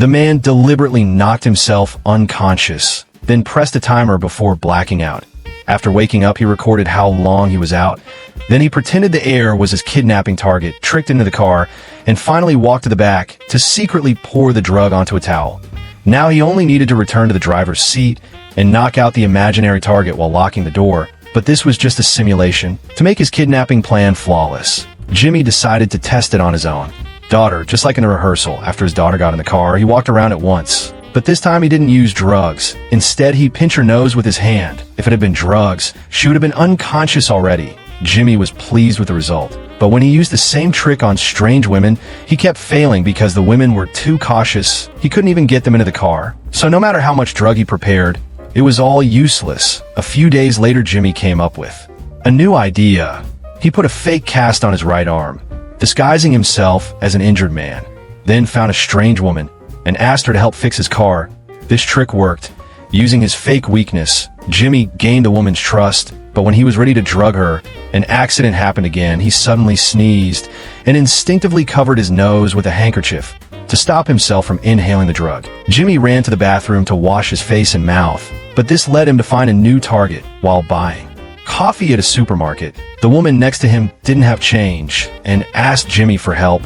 The man deliberately knocked himself unconscious, then pressed a timer before blacking out. After waking up, he recorded how long he was out. Then he pretended the air was his kidnapping target, tricked into the car, and finally walked to the back to secretly pour the drug onto a towel. Now he only needed to return to the driver's seat and knock out the imaginary target while locking the door. But this was just a simulation to make his kidnapping plan flawless. Jimmy decided to test it on his own daughter, just like in the rehearsal. After his daughter got in the car, he walked around it once. But this time he didn't use drugs. Instead, he pinched her nose with his hand. If it had been drugs, she would have been unconscious already. Jimmy was pleased with the result. But when he used the same trick on strange women, he kept failing because the women were too cautious. He couldn't even get them into the car. So no matter how much drug he prepared, it was all useless. A few days later, Jimmy came up with a new idea. He put a fake cast on his right arm, disguising himself as an injured man, then found a strange woman and asked her to help fix his car. This trick worked. Using his fake weakness, Jimmy gained the woman's trust, but when he was ready to drug her, an accident happened again. He suddenly sneezed and instinctively covered his nose with a handkerchief to stop himself from inhaling the drug. Jimmy ran to the bathroom to wash his face and mouth, but this led him to find a new target while buying coffee at a supermarket. The woman next to him didn't have change and asked Jimmy for help.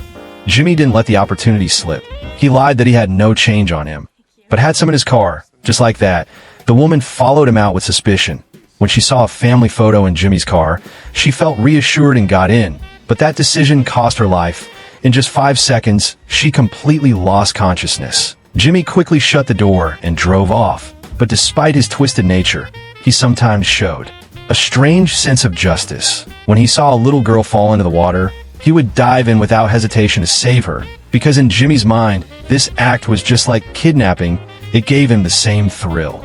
Jimmy didn't let the opportunity slip. He lied that he had no change on him, but had some in his car. Just like that, the woman followed him out with suspicion. When she saw a family photo in Jimmy's car, she felt reassured and got in. But that decision cost her life. In just 5 seconds, she completely lost consciousness. Jimmy quickly shut the door and drove off. But despite his twisted nature, he sometimes showed a strange sense of justice. When he saw a little girl fall into the water, he would dive in without hesitation to save her. Because in Jimmy's mind, this act was just like kidnapping. It gave him the same thrill.